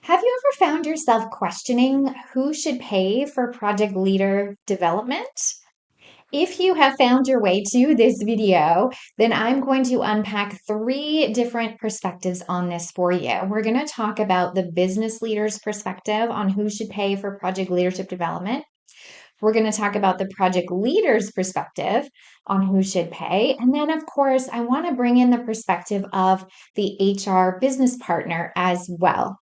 Have you ever found yourself questioning who should pay for project leader development? If you have found your way to this video, then I'm going to unpack three different perspectives on this for you. We're going to talk about the business leader's perspective on who should pay for project leadership development. We're going to talk about the project leader's perspective on who should pay. And then, of course, I want to bring in the perspective of the HR business partner as well.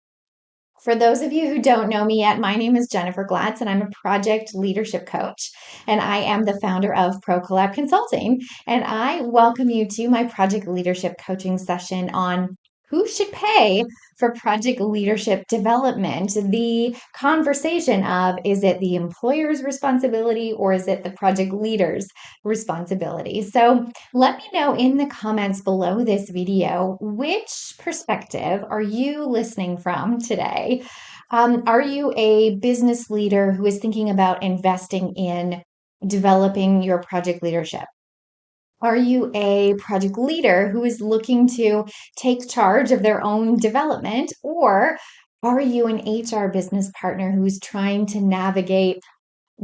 For those of you who don't know me yet, my name is Jennifer Glatz, and I'm a project leadership coach, and I am the founder of ProCollab Consulting. And I welcome you to my project leadership coaching session on who should pay for project leadership development. The conversation of, is it the employer's responsibility or is it the project leader's responsibility? So let me know in the comments below this video, which perspective are you listening from today? Are you a business leader who is thinking about investing in developing your project leadership? Are you a project leader who is looking to take charge of their own development? Or are you an HR business partner who's trying to navigate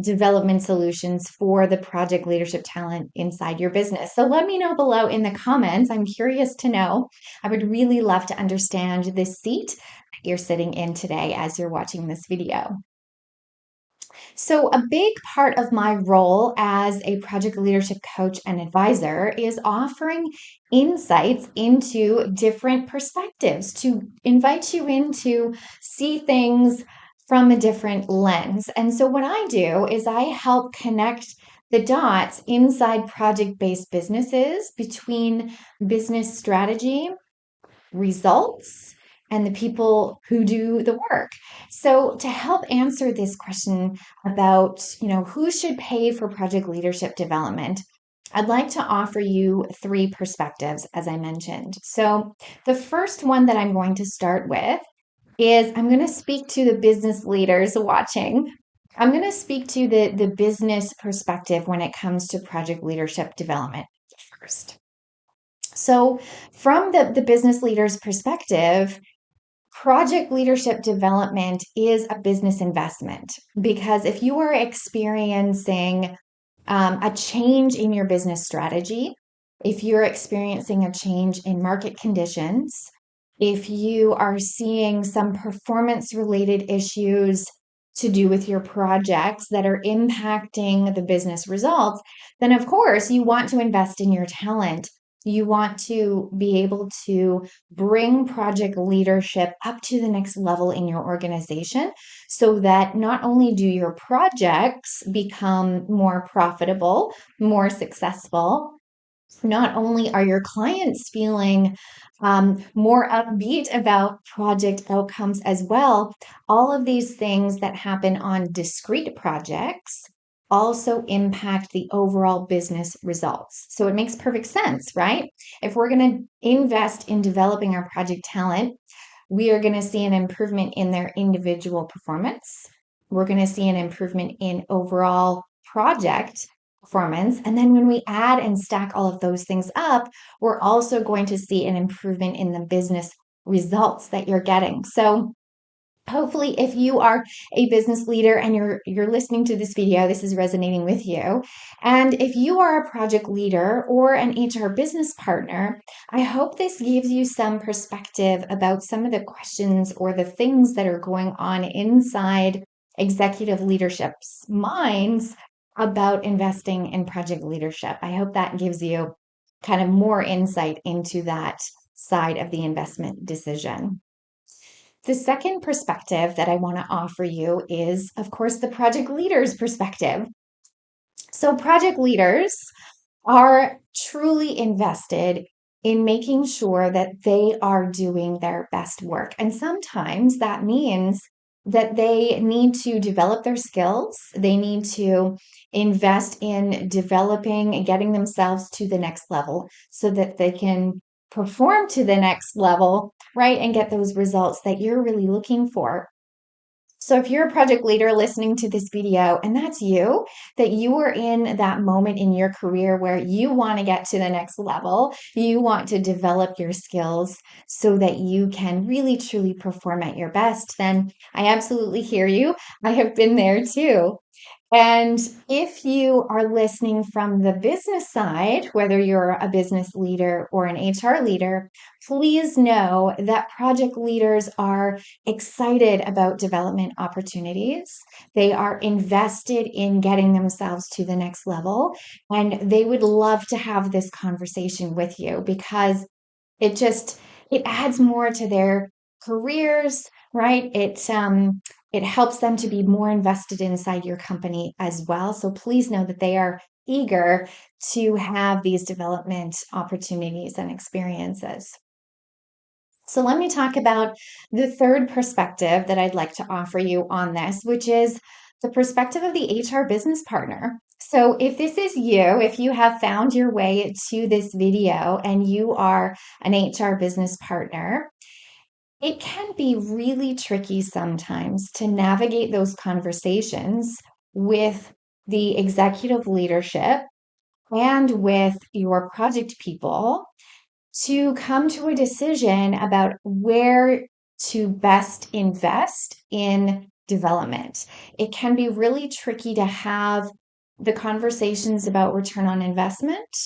development solutions for the project leadership talent inside your business? So let me know below in the comments. I'm curious to know. I would really love to understand the seat that you're sitting in today as you're watching this video. So, a big part of my role as a project leadership coach and advisor is offering insights into different perspectives to invite you in to see things from a different lens. And so, what I do is I help connect the dots inside project based businesses between business strategy, results, and the people who do the work. So to help answer this question about, who should pay for project leadership development, I'd like to offer you three perspectives, as I mentioned. So the first one that I'm going to start with is I'm going to speak to the business leaders watching. I'm going to speak to the business perspective when it comes to project leadership development first. So, from the business leader's perspective, project leadership development is a business investment because if you are experiencing a change in your business strategy, if you're experiencing a change in market conditions, if you are seeing some performance related issues to do with your projects that are impacting the business results, then of course you want to invest in your talent. You want to be able to bring project leadership up to the next level in your organization so that not only do your projects become more profitable, more successful, not only are your clients feeling more upbeat about project outcomes as well, all of these things that happen on discrete projects also impact the overall business results. So it makes perfect sense, right? If we're going to invest in developing our project talent, we are going to see an improvement in their individual performance. We're going to see an improvement in overall project performance. And then when we add and stack all of those things up, we're also going to see an improvement in the business results that you're getting. So hopefully if you are a business leader and you're listening to this video, this is resonating with you. And if you are a project leader or an HR business partner, I hope this gives you some perspective about some of the questions or the things that are going on inside executive leadership's minds about investing in project leadership. I hope that gives you kind of more insight into that side of the investment decision. The second perspective that I want to offer you is, of course, the project leader's perspective. So, project leaders are truly invested in making sure that they are doing their best work. And sometimes that means that they need to develop their skills, they need to invest in developing and getting themselves to the next level so that they can perform to the next level, right? And get those results that you're really looking for. So if you're a project leader listening to this video and that's you, that you are in that moment in your career where you want to get to the next level, you want to develop your skills so that you can really truly perform at your best, then I absolutely hear you. I have been there too. And if you are listening from the business side, whether you're a business leader or an HR leader, please know that project leaders are excited about development opportunities. They are invested in getting themselves to the next level, and they would love to have this conversation with you because it just it adds more to their careers, right? It helps them to be more invested inside your company as well. So please know that they are eager to have these development opportunities and experiences. So let me talk about the third perspective that I'd like to offer you on this, which is the perspective of the HR business partner. So if this is you, if you have found your way to this video and you are an HR business partner, it can be really tricky sometimes to navigate those conversations with the executive leadership and with your project people to come to a decision about where to best invest in development. It can be really tricky to have the conversations about return on investment,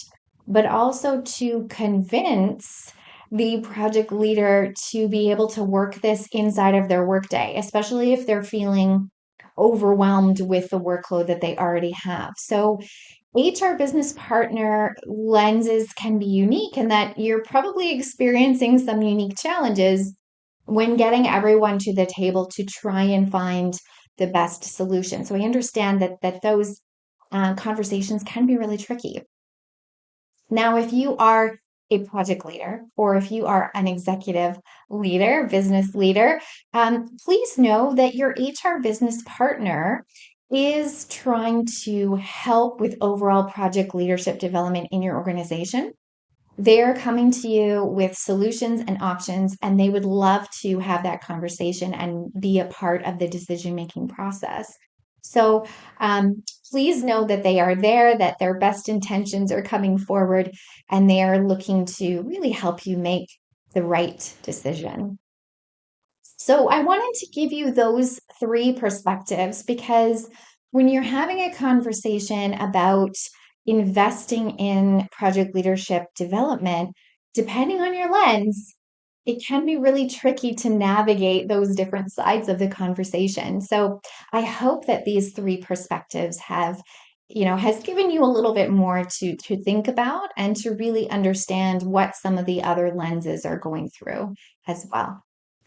but also to convince the project leader to be able to work this inside of their workday, especially if they're feeling overwhelmed with the workload that they already have. So HR business partner lenses can be unique in that you're probably experiencing some unique challenges when getting everyone to the table to try and find the best solution. So I understand that those conversations can be really tricky. Now, if you are a project leader or if you are an executive leader, business leader, please know that your HR business partner is trying to help with overall project leadership development in your organization. They're coming to you with solutions and options, and they would love to have that conversation and be a part of the decision making process. So please know that they are there, that their best intentions are coming forward, and they are looking to really help you make the right decision. So I wanted to give you those three perspectives because when you're having a conversation about investing in project leadership development, depending on your lens, it can be really tricky to navigate those different sides of the conversation. So I hope that these three perspectives has given you a little bit more to think about and to really understand what some of the other lenses are going through as well.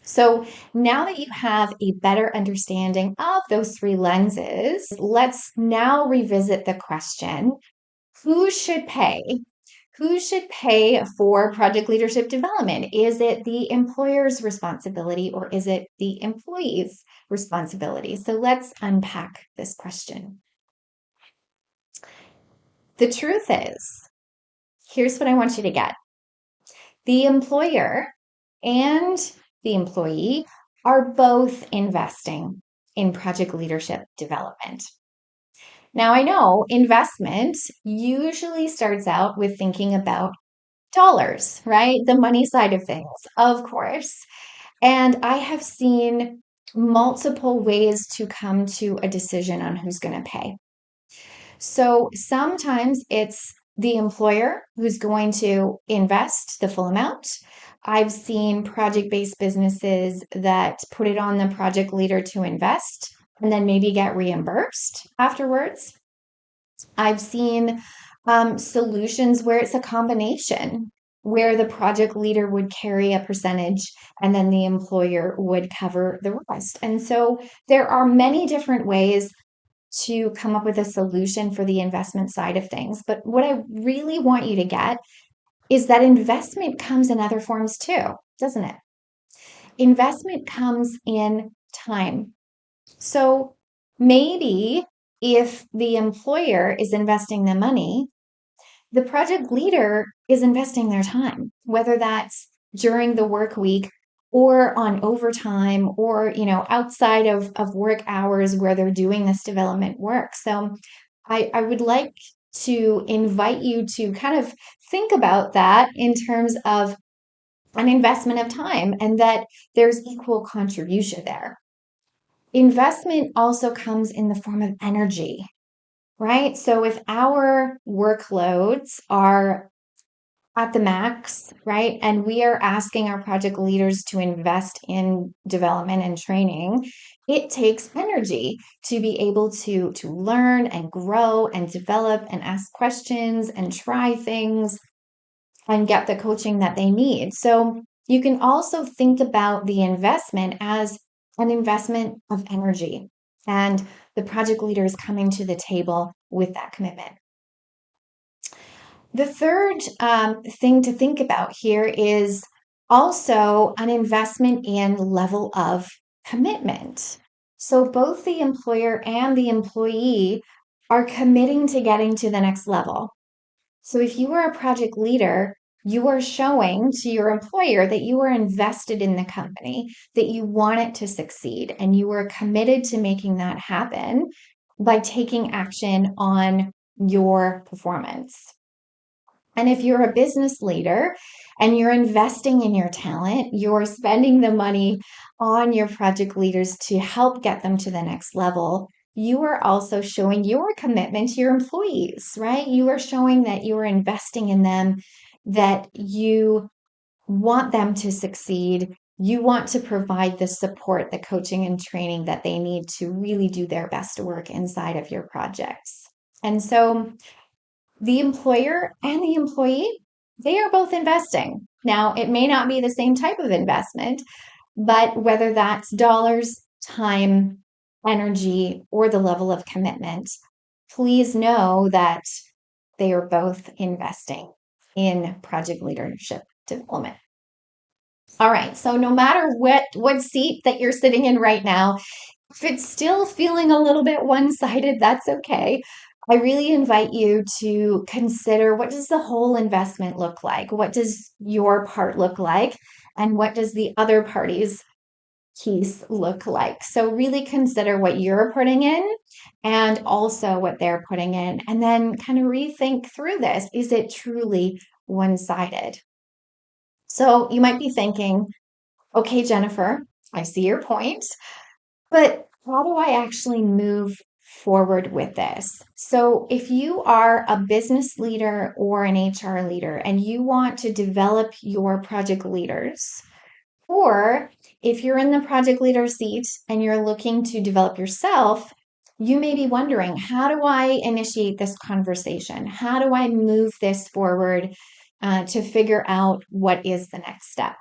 So now that you have a better understanding of those three lenses, let's now revisit the question, who should pay? Who should pay for project leadership development? Is it the employer's responsibility or is it the employee's responsibility? So let's unpack this question. The truth is, here's what I want you to get. The employer and the employee are both investing in project leadership development. Now, I know investment usually starts out with thinking about dollars, right? The money side of things, of course. And I have seen multiple ways to come to a decision on who's going to pay. So sometimes it's the employer who's going to invest the full amount. I've seen project based businesses that put it on the project leader to invest and then maybe get reimbursed afterwards. I've seen solutions where it's a combination, where the project leader would carry a percentage and then the employer would cover the rest. And so there are many different ways to come up with a solution for the investment side of things. But what I really want you to get is that investment comes in other forms too, doesn't it? Investment comes in time. So maybe if the employer is investing the money, the project leader is investing their time, whether that's during the work week or on overtime, or outside of work hours where they're doing this development work. So I would like to invite you to kind of think about that in terms of an investment of time, and that there's equal contribution there. Investment also comes in the form of energy, right? So if our workloads are at the max, right, and we are asking our project leaders to invest in development and training, it takes energy to be able to learn and grow and develop and ask questions and try things and get the coaching that they need. So you can also think about the investment as an investment of energy, and the project leader is coming to the table with that commitment. The third thing to think about here is also an investment in level of commitment. So both the employer and the employee are committing to getting to the next level. So if you are a project leader, you are showing to your employer that you are invested in the company, that you want it to succeed, and you are committed to making that happen by taking action on your performance. And if you're a business leader and you're investing in your talent, you're spending the money on your project leaders to help get them to the next level, you are also showing your commitment to your employees, right? You are showing that you are investing in them, that you want them to succeed. You want to provide the support, the coaching and training that they need to really do their best work inside of your projects. And so the employer and the employee, they are both investing. Now, it may not be the same type of investment, but whether that's dollars, time, energy, or the level of commitment, please know that they are both investing in project leadership development. All right, so no matter what seat that you're sitting in right now, if it's still feeling a little bit one-sided, that's okay. I really invite you to consider, what does the whole investment look like? What does your part look like? And what does the other party's piece look like? So really consider what you're putting in and also what they're putting in, and then kind of rethink through this. Is it truly one-sided? So you might be thinking, okay, Jennifer, I see your point. But how do I actually move forward with this? So, if you are a business leader or an HR leader and you want to develop your project leaders, or if you're in the project leader seat and you're looking to develop yourself, you may be wondering, how do I initiate this conversation? How do I move this forward to figure out what is the next step?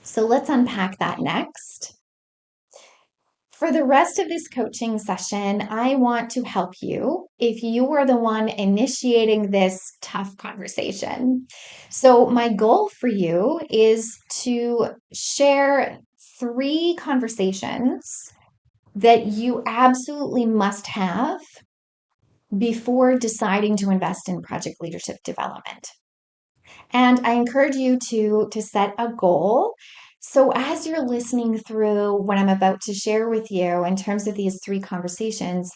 So, let's unpack that next. For the rest of this coaching session, I want to help you if you are the one initiating this tough conversation. So, my goal for you is to share 3 conversations that you absolutely must have before deciding to invest in project leadership development. And I encourage you to set a goal. So as you're listening through what I'm about to share with you in terms of these 3 conversations,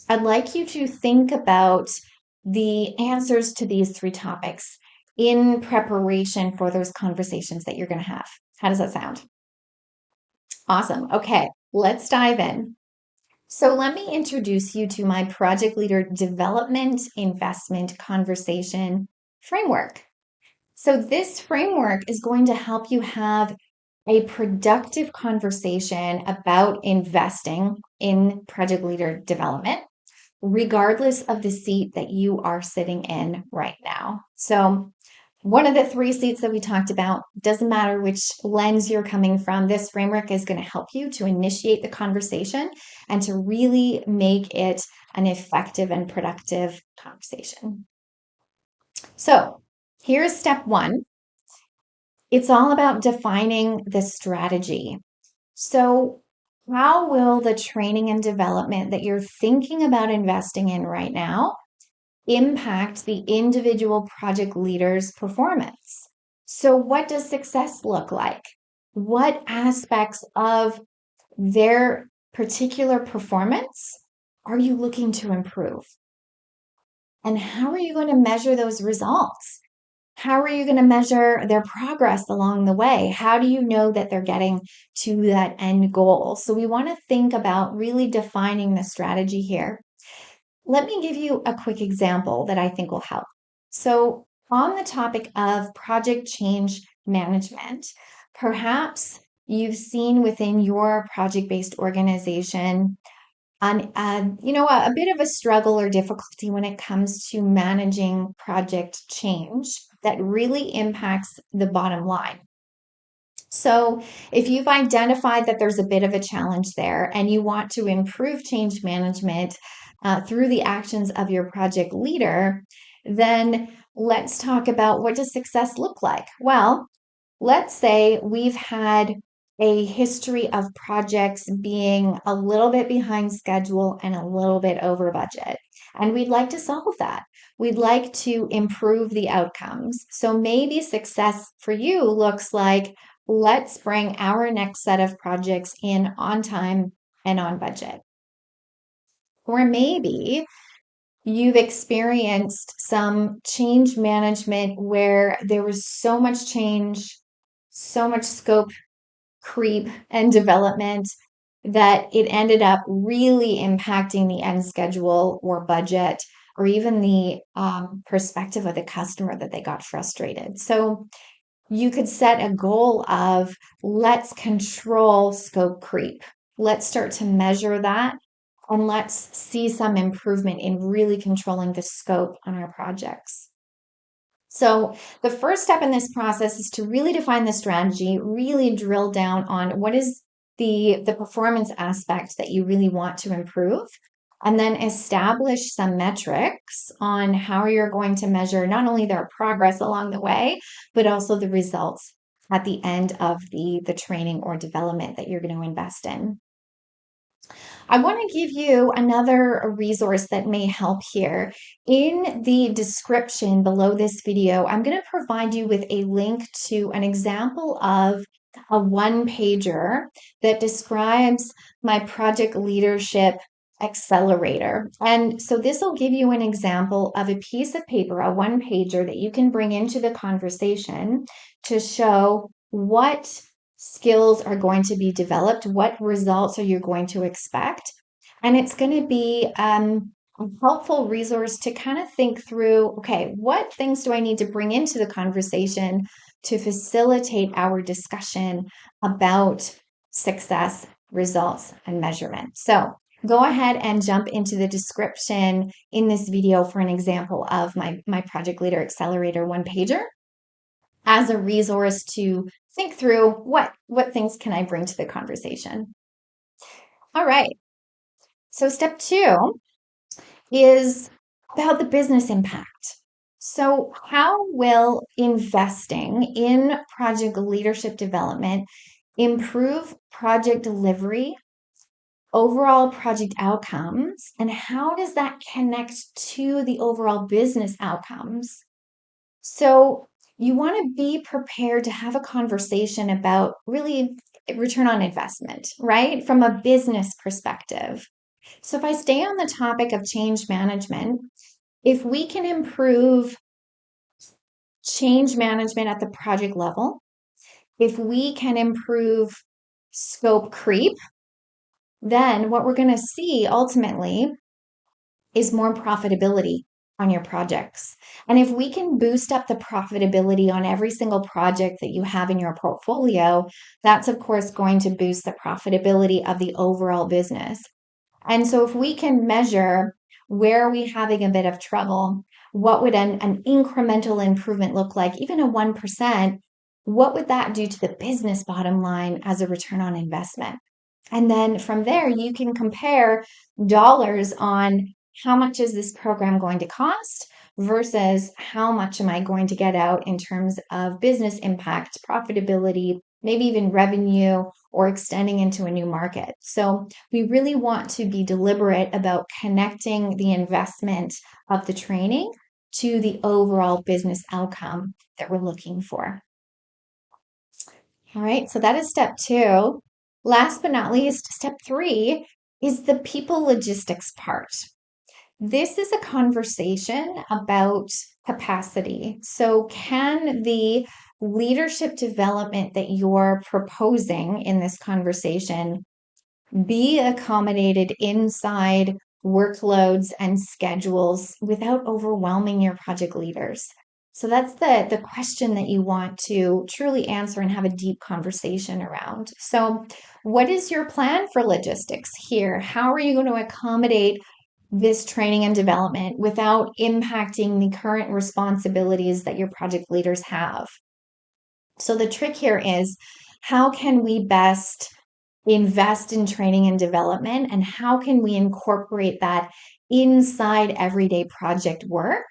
I'd like you to think about the answers to these 3 topics in preparation for those conversations that you're going to have. How does that sound? Awesome. Okay, let's dive in. So let me introduce you to my project leader development investment conversation framework. So, this framework is going to help you have a productive conversation about investing in project leader development, regardless of the seat that you are sitting in right now. So, one of the 3 seats that we talked about, doesn't matter which lens you're coming from, this framework is going to help you to initiate the conversation and to really make it an effective and productive conversation. So, here's step 1. It's all about defining the strategy. So, how will the training and development that you're thinking about investing in right now impact the individual project leader's performance? So, what does success look like? What aspects of their particular performance are you looking to improve? And how are you going to measure those results? How are you going to measure their progress along the way? How do you know that they're getting to that end goal? So we want to think about really defining the strategy here. Let me give you a quick example that I think will help. So, on the topic of project change management, perhaps you've seen within your project-based organization a bit of a struggle or difficulty when it comes to managing project change that really impacts the bottom line. So, if you've identified that there's a bit of a challenge there and you want to improve change management through the actions of your project leader, then let's talk about what does success look like? Well, let's say we've had a history of projects being a little bit behind schedule and a little bit over budget, and we'd like to solve that. We'd like to improve the outcomes. So maybe success for you looks like let's bring our next set of projects in on time and on budget. Or maybe you've experienced some change management where there was so much change, so much scope creep and development that it ended up really impacting the end schedule or budget or even the perspective of the customer that they got frustrated. So you could set a goal of let's control scope creep. Let's start to measure that and let's see some improvement in really controlling the scope on our projects. So, the first step in this process is to really define the strategy, really drill down on what is the performance aspect that you really want to improve, and then establish some metrics on how you're going to measure not only their progress along the way, but also the results at the end of the training or development that you're going to invest in. I want to give you another resource that may help here. In the description below this video, I'm going to provide you with a link to an example of a one pager that describes my project leadership accelerator. And so this will give you an example of a piece of paper, a one pager that you can bring into the conversation to show what skills are going to be developed, what results are you going to expect. And it's going to be a helpful resource to kind of think through, okay, what things do I need to bring into the conversation to facilitate our discussion about success, results, and measurement. So go ahead and jump into the description in this video for an example of my Project Leader Accelerator one pager as a resource to think through what things can I bring to the conversation. All right. So step 2 is about the business impact. So how will investing in project leadership development improve project delivery, overall project outcomes, and how does that connect to the overall business outcomes? So you want to be prepared to have a conversation about really return on investment, right? From a business perspective. So if I stay on the topic of change management, if we can improve change management at the project level, if we can improve scope creep, then what we're going to see ultimately is more profitability on your projects. And if we can boost up the profitability on every single project that you have in your portfolio, that's of course going to boost the profitability of the overall business. And so if we can measure where are we having a bit of trouble, what would an incremental improvement look like, even a 1%, what would that do to the business bottom line as a return on investment? And then from there, you can compare dollars on how much is this program going to cost versus how much am I going to get out in terms of business impact, profitability, maybe even revenue or extending into a new market. So we really want to be deliberate about connecting the investment of the training to the overall business outcome that we're looking for. All right, so that is step 2. Last but not least, step 3 is the people logistics part. This is a conversation about capacity. So, can the leadership development that you're proposing in this conversation be accommodated inside workloads and schedules without overwhelming your project leaders? So that's the question that you want to truly answer and have a deep conversation around. So, what is your plan for logistics here? How are you going to accommodate this training and development without impacting the current responsibilities that your project leaders have? So, the trick here is how can we best invest in training and development, and how can we incorporate that inside everyday project work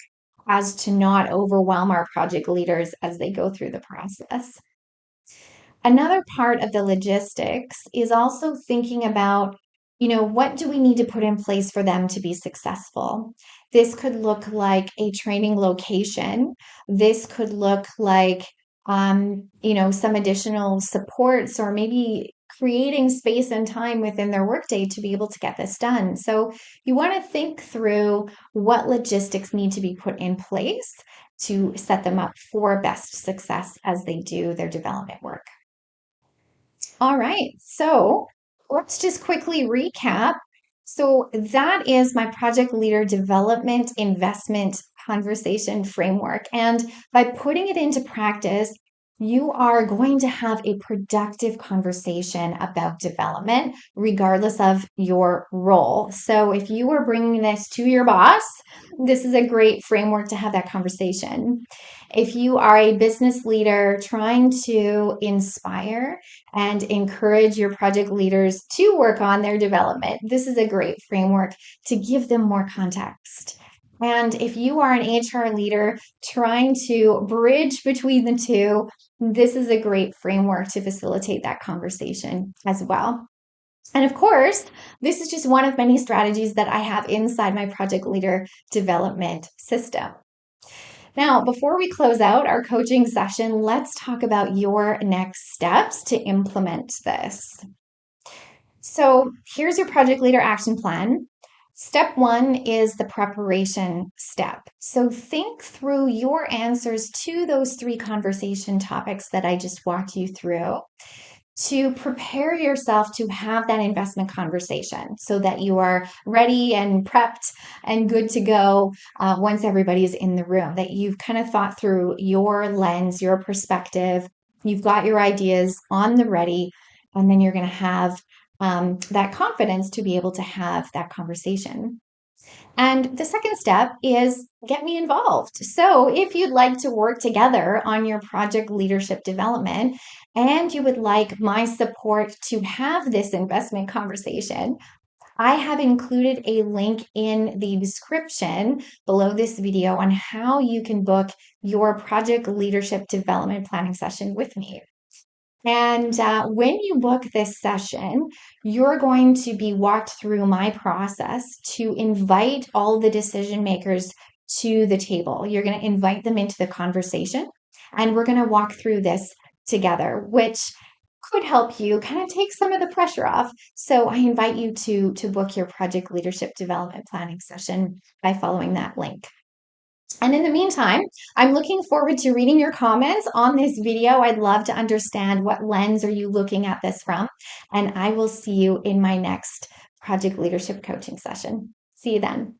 as to not overwhelm our project leaders as they go through the process? Another part of the logistics is also thinking about, what do we need to put in place for them to be successful? This could look like a training location. This could look like, some additional supports, or maybe creating space and time within their workday to be able to get this done. So you want to think through what logistics need to be put in place to set them up for best success as they do their development work. All right, so let's just quickly recap. So, that is my project leader development investment conversation framework. And by putting it into practice, you are going to have a productive conversation about development, regardless of your role. So, if you are bringing this to your boss, this is a great framework to have that conversation. If you are a business leader trying to inspire and encourage your project leaders to work on their development, this is a great framework to give them more context. And if you are an HR leader trying to bridge between the two, this is a great framework to facilitate that conversation as well. And of course, this is just one of many strategies that I have inside my project leader development system. Now, before we close out our coaching session, let's talk about your next steps to implement this. So, here's your project leader action plan. Step 1 is the preparation step. So, think through your answers to those 3 conversation topics that I just walked you through to prepare yourself to have that investment conversation so that you are ready and prepped and good to go once everybody's in the room, that you've kind of thought through your lens, your perspective, you've got your ideas on the ready, and then you're going to have that confidence to be able to have that conversation. And the second step is get me involved. So, if you'd like to work together on your project leadership development and you would like my support to have this investment conversation, I have included a link in the description below this video on how you can book your project leadership development planning session with me. And when you book this session, you're going to be walked through my process to invite all the decision makers to the table. You're going to invite them into the conversation, and we're going to walk through this together, which could help you kind of take some of the pressure off. So I invite you to book your project leadership development planning session by following that link. And in the meantime, I'm looking forward to reading your comments on this video. I'd love to understand what lens are you looking at this from. And I will see you in my next project leadership coaching session. See you then.